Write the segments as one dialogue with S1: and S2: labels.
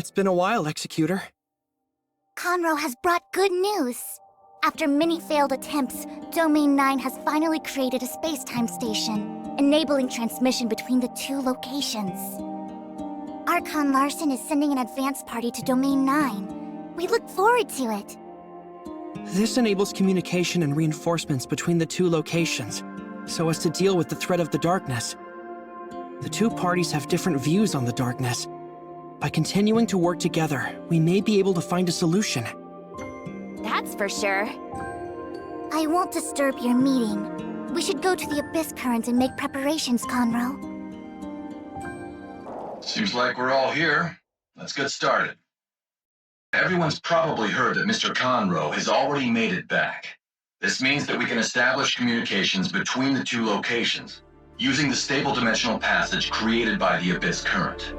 S1: It's been a while, Executor.
S2: Conroe has brought good news. After many failed attempts, Domain 9 has finally created a space-time station, enabling transmission between the two locations. Archon Larson is sending an advance party to Domain 9. We look forward to it.
S1: This enables communication and reinforcements between the two locations, so as to deal with the threat of the darkness. The two parties have different views on the darkness. By continuing to work together, we may be able to find a solution.
S2: That's for sure. I won't disturb your meeting. We should go to the Abyss Current and make preparations, Conroe.
S3: Seems like we're all here. Let's get started. Everyone's probably heard that Mr. Conroe has already made it back. This means that we can establish communications between the two locations, using the stable dimensional passage created by the Abyss Current.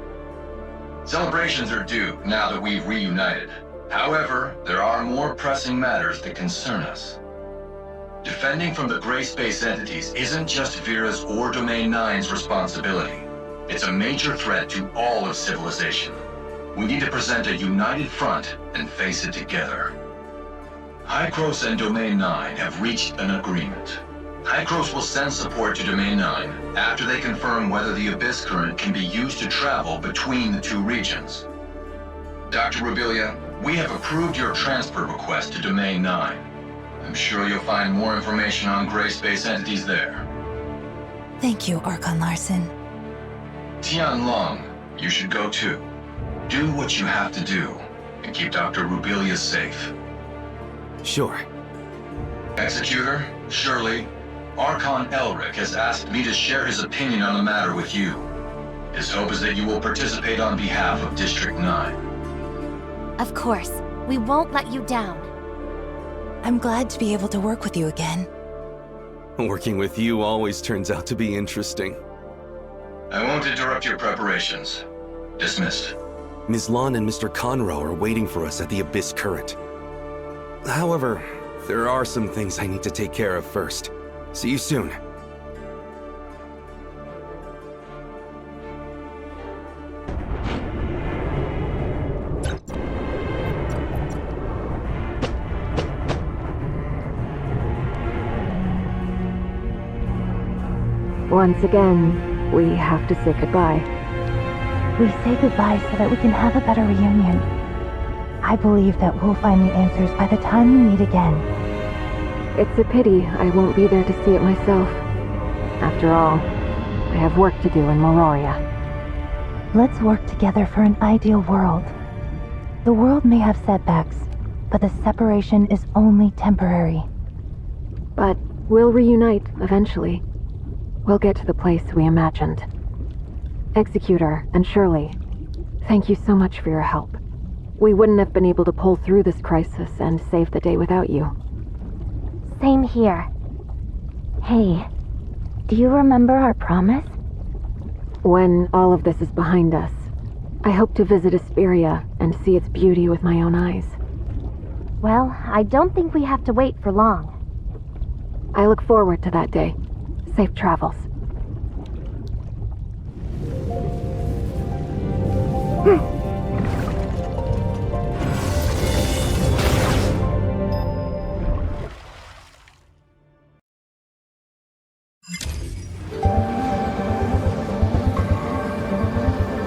S3: Celebrations are due now that we've reunited. However, there are more pressing matters that concern us. Defending from the gray space entities isn't just Vera's or Domain 9's responsibility. It's a major threat to all of civilization. We need to present a united front and face it together. Hykros and Domain 9 have reached an agreement. Hykros will send support to Domain 9 after they confirm whether the Abyss Current can be used to travel between the two regions. Dr. Rubilia, we have approved your transfer request to Domain 9. I'm sure you'll find more information on gray space entities there.
S4: Thank you, Archon Larson.
S3: Tian Long, you should go too. Do what you have to do, and keep Dr. Rubilia safe.
S5: Sure.
S3: Executor, Shirley, Archon Elric has asked me to share his opinion on the matter with you. His hope is that you will participate on behalf of District 9.
S2: Of course. We won't let you down.
S4: I'm glad to be able to work with you again.
S5: Working with you always turns out to be interesting.
S3: I won't interrupt your preparations. Dismissed.
S5: Ms. Lon and Mr. Conroe are waiting for us at the Abyss Current. However, there are some things I need to take care of first. See you soon.
S6: Once again, we have to say goodbye.
S7: We say goodbye so that we can have a better reunion. I believe that we'll find the answers by the time we meet again.
S6: It's a pity I won't be there to see it myself. After all, I have work to do in Mororia.
S7: Let's work together for an ideal world. The world may have setbacks, but the separation is only temporary.
S6: But we'll reunite eventually. We'll get to the place we imagined. Executor and Shirley, thank you so much for your help. We wouldn't have been able to pull through this crisis and save the day without you.
S7: Same here. Hey, do you remember our promise?
S6: When all of this is behind us, I hope to visit Asperia and see its beauty with my own eyes.
S7: Well, I don't think we have to wait for long.
S6: I look forward to that day. Safe travels.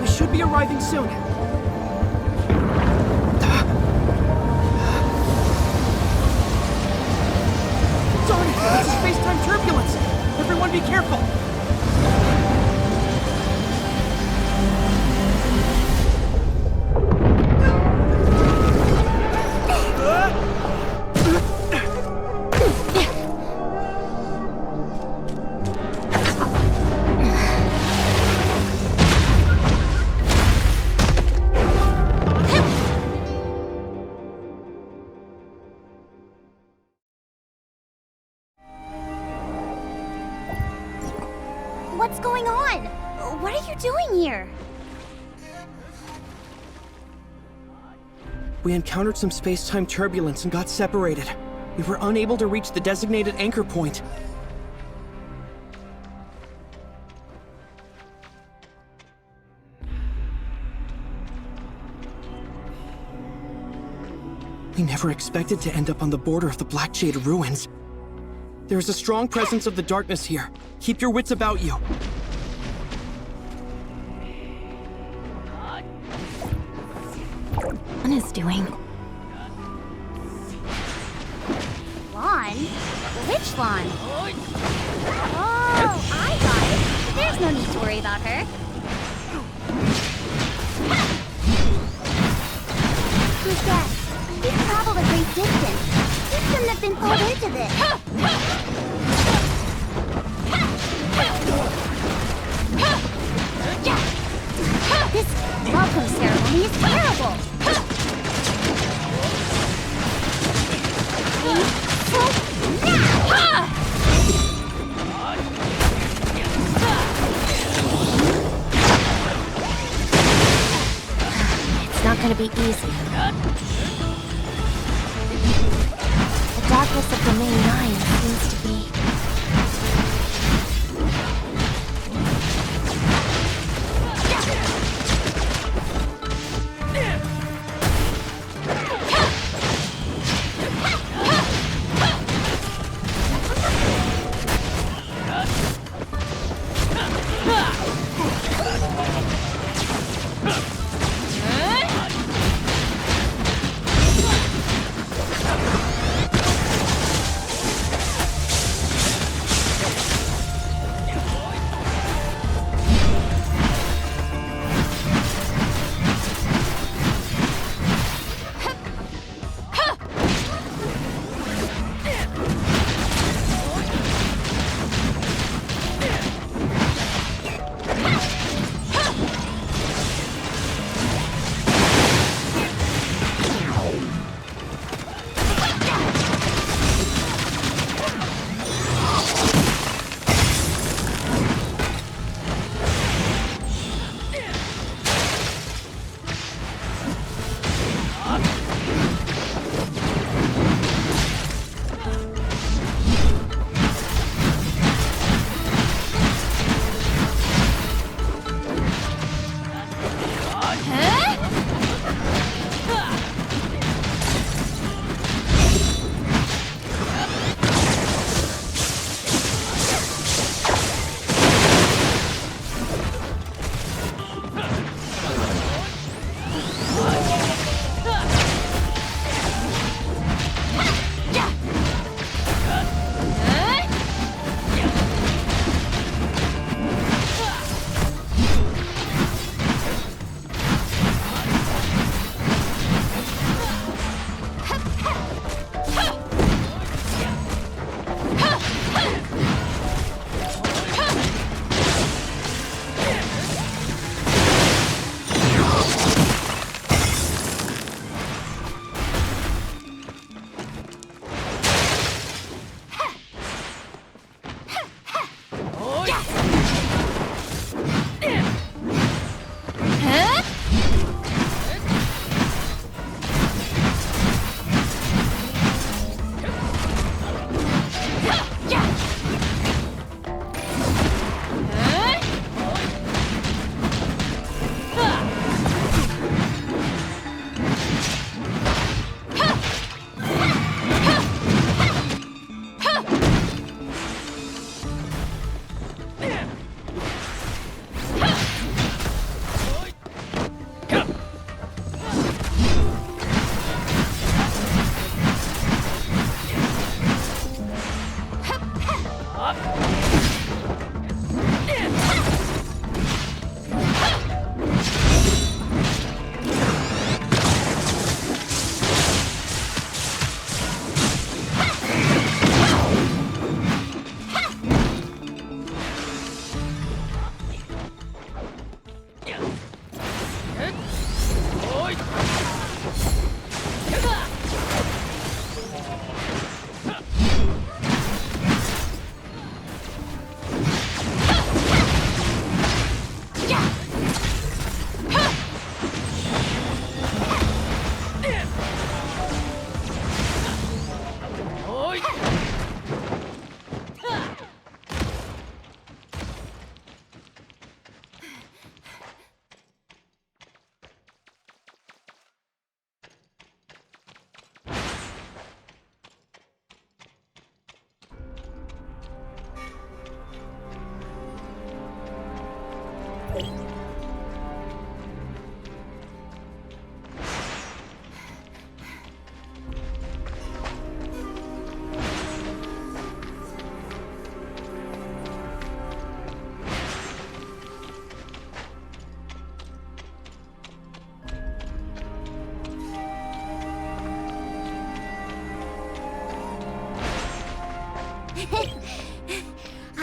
S1: We should be arriving soon. Darn it! It's a space-time turbulence! Everyone be careful!
S2: What's going on? What are you doing here?
S1: We encountered some space-time turbulence and got separated. We were unable to reach the designated anchor point. We never expected to end up on the border of the Black Jade ruins. There is a strong presence of the darkness here. Keep your wits about you.
S6: What is doing?
S2: Lawn? Which lawn? Oh, I got it. There's no need to worry about her. Who's that? He's traveled a great distance. He shouldn't have been pulled into this. This welcome ceremony is terrible.
S6: It's not gonna be easy. The darkness of Domain 9 seems to be...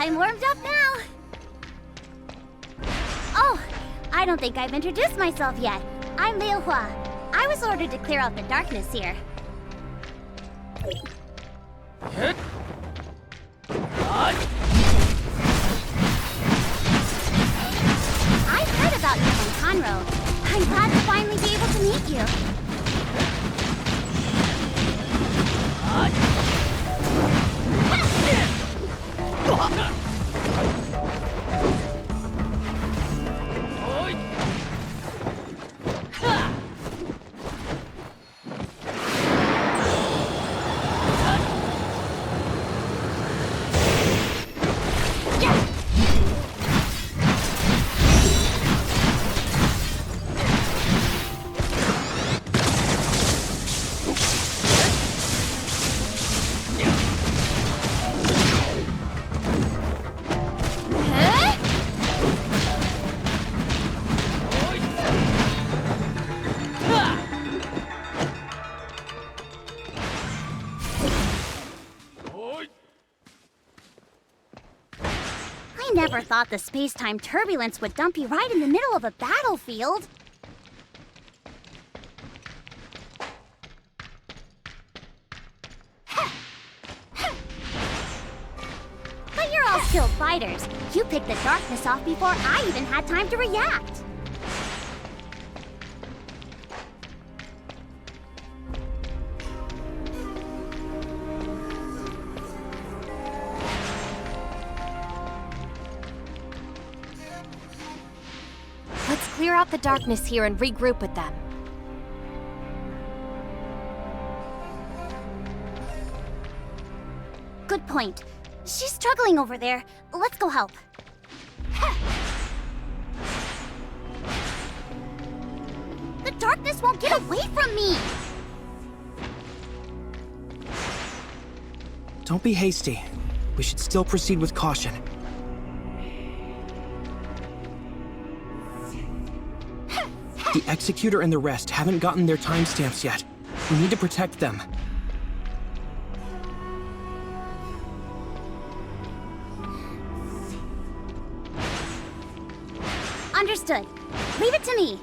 S2: I'm warmed up now. Oh, I don't think I've introduced myself yet. I'm Liu Hua. I was ordered to clear out the darkness here. I've heard about you from Conroe. I'm glad to finally be able to meet you. I never thought the space-time turbulence would dump you right in the middle of a battlefield. But you're all skilled fighters. You picked the darkness off before I even had time to react.
S8: Let's clear out the darkness here and regroup with them.
S2: Good point. She's struggling over there. Let's go help. The darkness won't get away from me!
S1: Don't be hasty. We should still proceed with caution. The Executor and the rest haven't gotten their timestamps yet. We need to protect them.
S2: Understood. Leave it to me.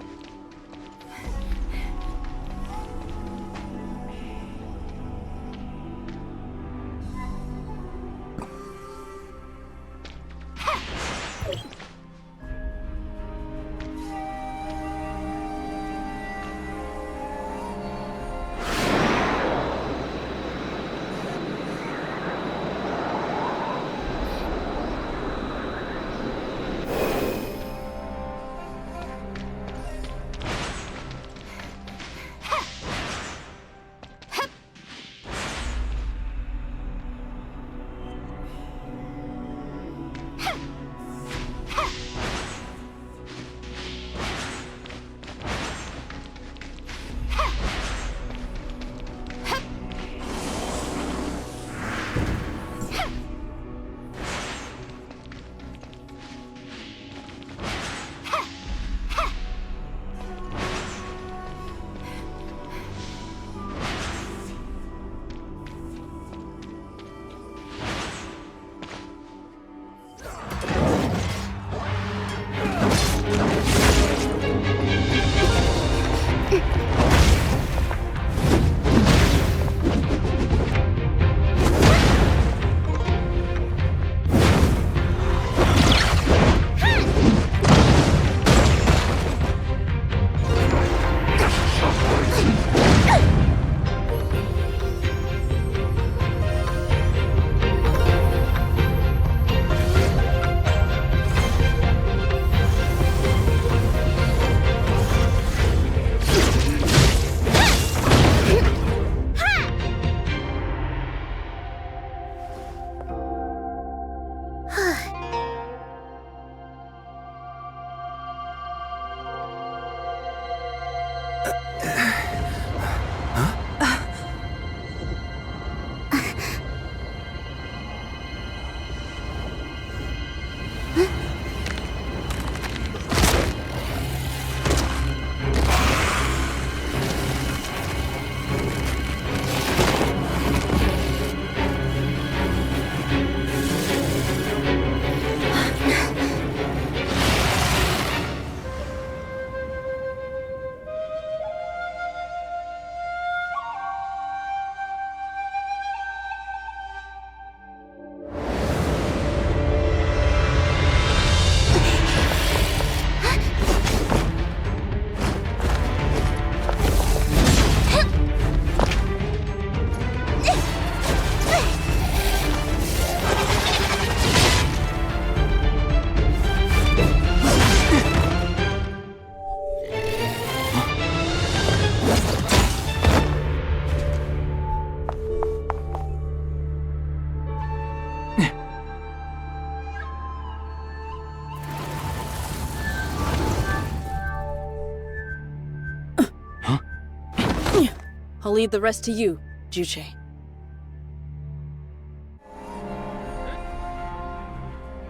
S9: I'll leave the rest to you, Juche.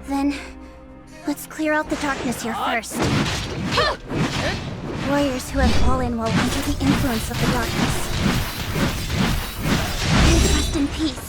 S2: Then, let's clear out the darkness here first. Warriors who have fallen will under the influence of the darkness. May rest in peace.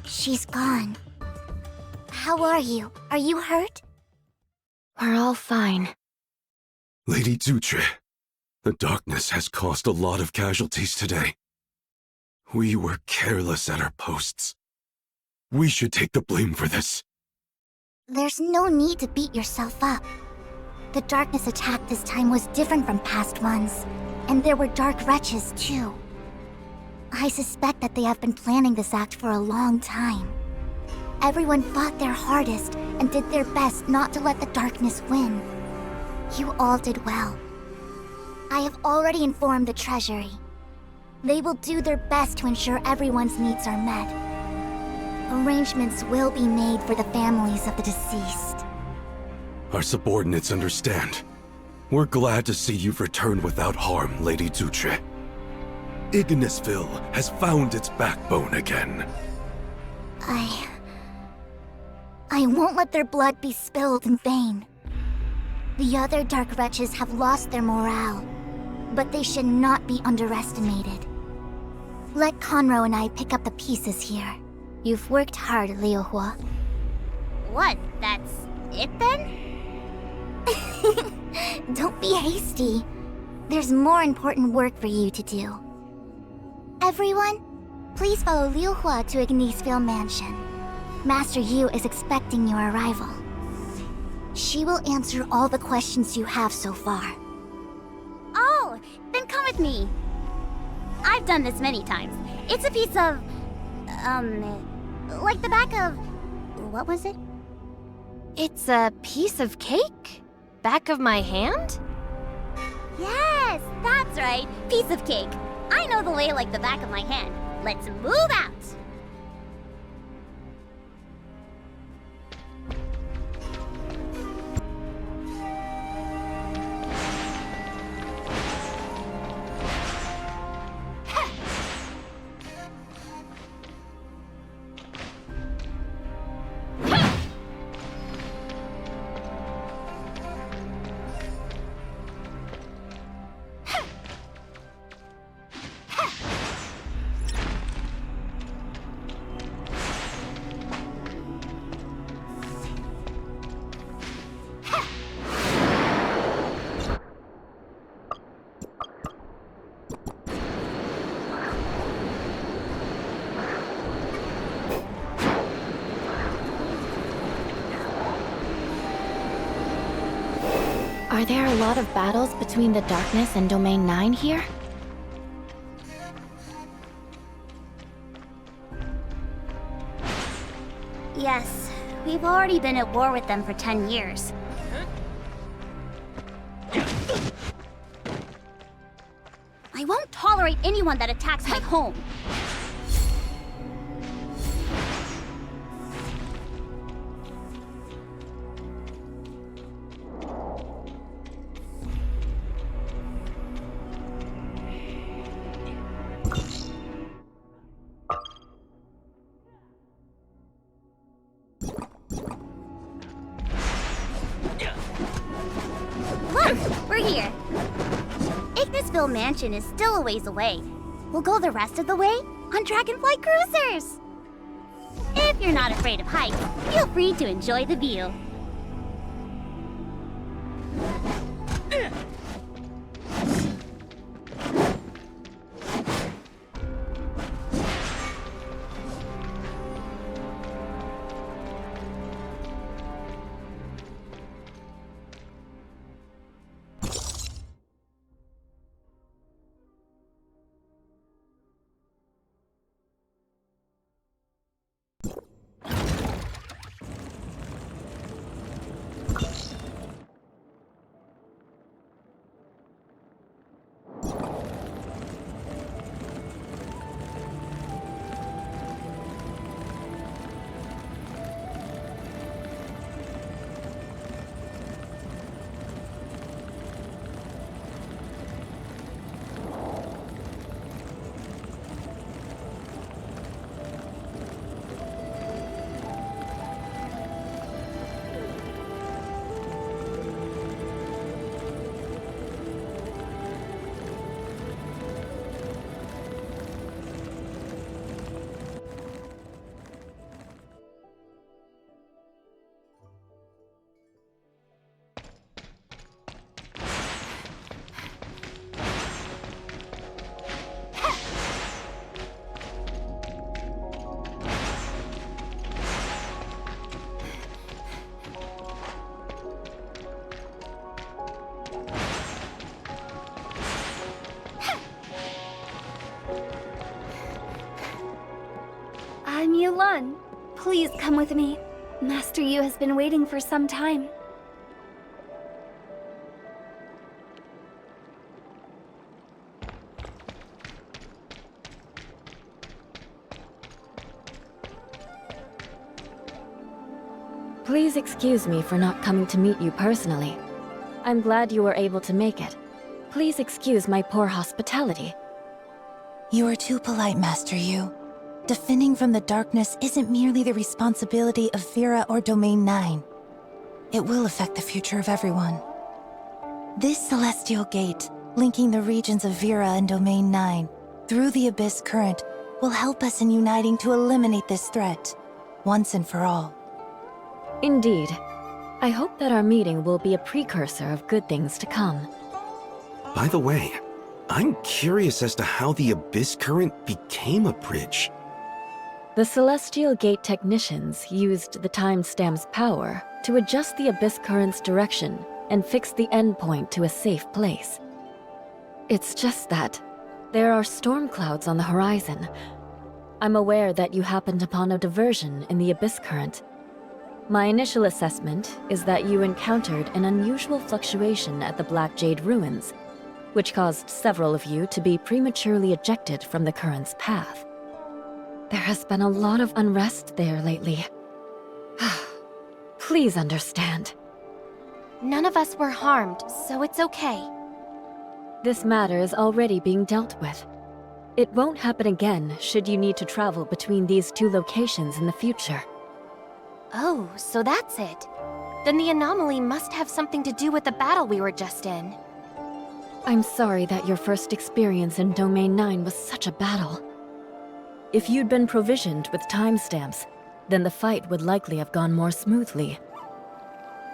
S2: She's gone. How are you? Are you hurt?
S4: We're all fine.
S5: Lady Dutre, the darkness has caused a lot of casualties today. We were careless at our posts. We should take the blame for this.
S2: There's no need to beat yourself up. The darkness attack this time was different from past ones, and there were dark wretches too. I suspect that they have been planning this act for a long time. Everyone fought their hardest and did their best not to let the darkness win. You all did well. I have already informed the Treasury. They will do their best to ensure everyone's needs are met. Arrangements will be made for the families of the deceased.
S5: Our subordinates understand. We're glad to see you've returned without harm, Lady Dutre. Ignisville has found its backbone again.
S2: I won't let their blood be spilled in vain. The other dark wretches have lost their morale, but they should not be underestimated. Let Conroe and I pick up the pieces here. You've worked hard, Liuhua.
S10: What? That's it then?
S2: Don't be hasty. There's more important work for you to do. Everyone, please follow Liuhua to Ignisville Mansion. Master Yu is expecting your arrival. She will answer all the questions you have so far.
S10: Oh, then come with me. I've done this many times. It's a piece of... like the back of... what was it?
S8: It's a piece of cake? Back of my hand?
S10: Yes, that's right. Piece of cake. I know the lay like the back of my hand. Let's move out!
S8: Are there a lot of battles between the Darkness and Domain 9 here?
S10: Yes, we've already been at war with them for 10 years. I won't tolerate anyone that attacks my home. Look, we're here. Ignisville Mansion is still a ways away. We'll go the rest of the way on Dragonfly cruisers. If you're not afraid of heights, feel free to enjoy the view.
S11: on. Please come with me. Master Yu has been waiting for some time.
S6: Please excuse me for not coming to meet you personally. I'm glad you were able to make it. Please excuse my poor hospitality.
S7: You are too polite, Master Yu. Defending from the darkness isn't merely the responsibility of Vera or Domain 9. It will affect the future of everyone. This celestial gate, linking the regions of Vera and Domain 9 through the Abyss Current, will help us in uniting to eliminate this threat, once and for all.
S6: Indeed. I hope that our meeting will be a precursor of good things to come.
S5: By the way, I'm curious as to how the Abyss Current became a bridge.
S6: The Celestial Gate technicians used the timestamp's power to adjust the Abyss Current's direction and fix the endpoint to a safe place. It's just that there are storm clouds on the horizon. I'm aware that you happened upon a diversion in the Abyss Current. My initial assessment is that you encountered an unusual fluctuation at the Black Jade Ruins, which caused several of you to be prematurely ejected from the current's path. There has been a lot of unrest there lately. Please understand.
S8: None of us were harmed, so it's okay.
S6: This matter is already being dealt with. It won't happen again should you need to travel between these two locations in the future.
S8: Oh, so that's it. Then the anomaly must have something to do with the battle we were just in.
S6: I'm sorry that your first experience in Domain 9 was such a battle. If you'd been provisioned with timestamps, then the fight would likely have gone more smoothly.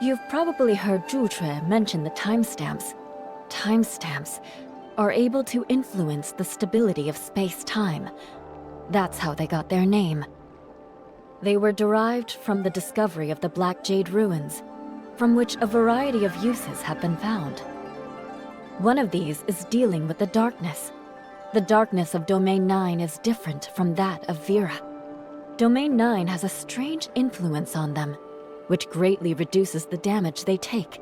S6: You've probably heard Zhutre mention the timestamps. Timestamps are able to influence the stability of space-time. That's how they got their name. They were derived from the discovery of the Black Jade Ruins, from which a variety of uses have been found. One of these is dealing with the darkness. The darkness of Domain 9 is different from that of Vera. Domain 9 has a strange influence on them, which greatly reduces the damage they take.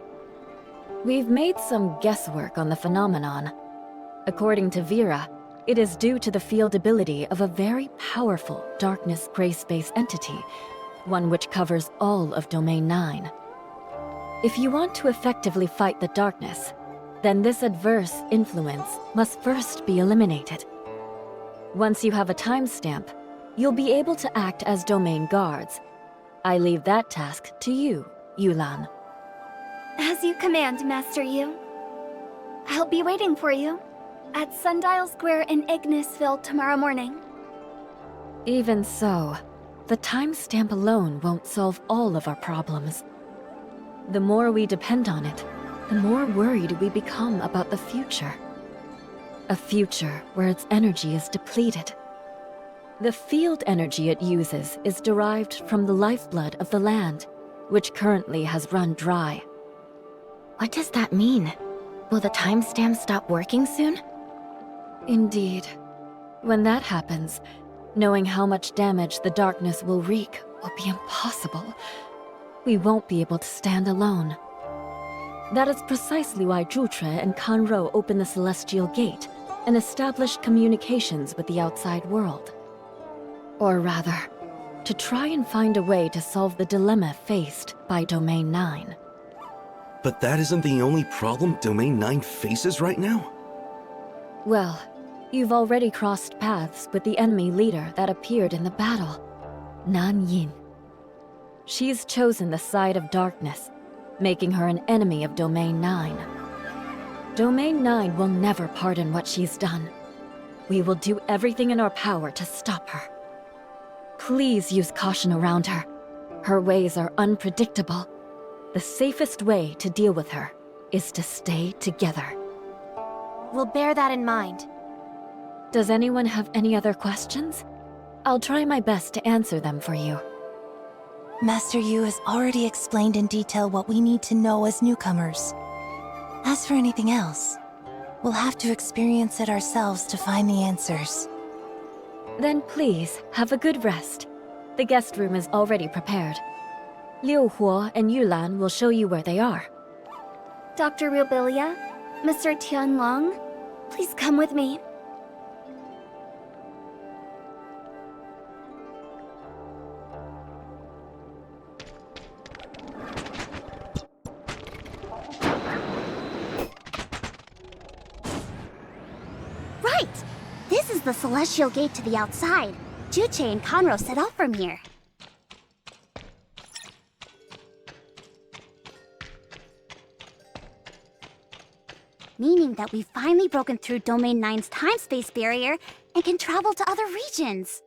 S6: We've made some guesswork on the phenomenon. According to Vera, it is due to the field ability of a very powerful darkness gray space entity, one which covers all of Domain 9. If you want to effectively fight the darkness, then this adverse influence must first be eliminated. Once you have a timestamp, you'll be able to act as domain guards. I leave that task to you, Yulan.
S11: As you command, Master Yu. I'll be waiting for you at Sundial Square in Ignisville tomorrow morning.
S6: Even so, the timestamp alone won't solve all of our problems. The more we depend on it, the more worried we become about the future. A future where its energy is depleted. The field energy it uses is derived from the lifeblood of the land, which currently has run dry.
S8: What does that mean? Will the timestamp stop working soon?
S6: Indeed. When that happens, knowing how much damage the darkness will wreak will be impossible. We won't be able to stand alone. That is precisely why Zhutre and Kanro opened the Celestial Gate and established communications with the outside world. Or rather, to try and find a way to solve the dilemma faced by Domain 9.
S5: But that isn't the only problem Domain 9 faces right now?
S6: Well, you've already crossed paths with the enemy leader that appeared in the battle, Nan Yin. She's chosen the side of darkness, making her an enemy of Domain 9. Domain 9 will never pardon what she's done. We will do everything in our power to stop her. Please use caution around her. Her ways are unpredictable. The safest way to deal with her is to stay together.
S8: We'll bear that in mind.
S6: Does anyone have any other questions? I'll try my best to answer them for you.
S7: Master Yu has already explained in detail what we need to know as newcomers. As for anything else, we'll have to experience it ourselves to find the answers.
S6: Then please, have a good rest.
S12: The guest room is already prepared. Liu Huo and Yulan will show you where they are.
S11: Dr. Rubilia, Mr. Tianlong, please come with me.
S10: Right! This is the celestial gate to the outside. Juche and Conro set off from here. Meaning that we've finally broken through Domain 9's time-space barrier and can travel to other regions.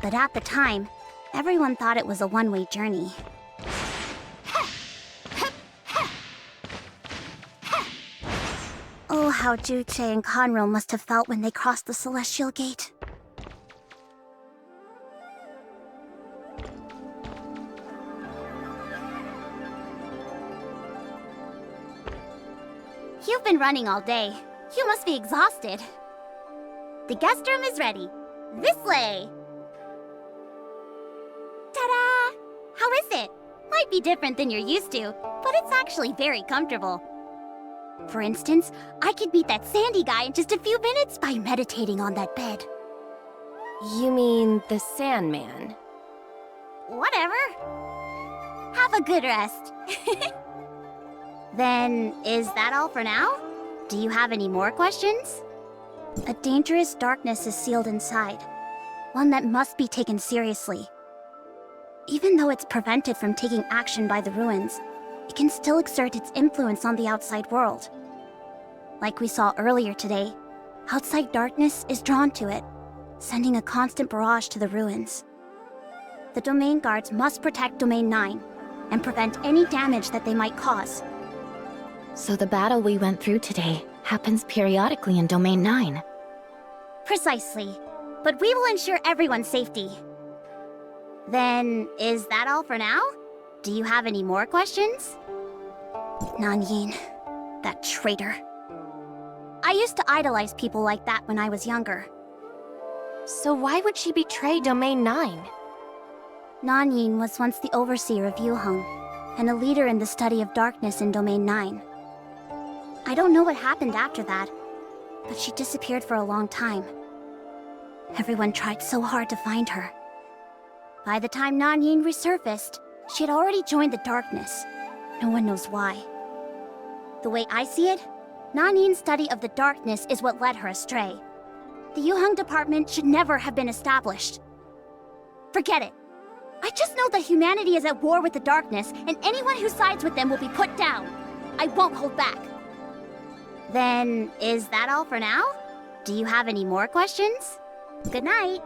S10: But at the time, everyone thought it was a one-way journey. Oh, how Juche and Conro must have felt when they crossed the Celestial Gate. You've been running all day. You must be exhausted. The guest room is ready. This way! Ta-da! How is it? Might be different than you're used to, but it's actually very comfortable. For instance, I could beat that Sandy guy in just a few minutes by meditating on that bed.
S8: You mean the Sandman?
S10: Whatever. Have a good rest. Then, is that all for now? Do you have any more questions? A dangerous darkness is sealed inside. One that must be taken seriously. Even though it's prevented from taking action by the ruins, it can still exert its influence on the outside world. Like we saw earlier today, outside darkness is drawn to it, sending a constant barrage to the ruins. The domain guards must protect Domain 9 and prevent any damage that they might cause.
S7: So the battle we went through today happens periodically in Domain 9.
S10: Precisely. But we will ensure everyone's safety. Then, is that all for now? Do you have any more questions? Nanyin, that traitor. I used to idolize people like that when I was younger.
S8: So why would she betray Domain 9?
S10: Nanyin was once the overseer of Yuheng, and a leader in the study of darkness in Domain 9. I don't know what happened after that, but she disappeared for a long time. Everyone tried so hard to find her. By the time Nanyin resurfaced, she had already joined the darkness. No one knows why. The way I see it, Nanyin's study of the darkness is what led her astray. The Yuheng department should never have been established. Forget it. I just know that humanity is at war with the darkness, and anyone who sides with them will be put down. I won't hold back. Then, is that all for now? Do you have any more questions? Good night.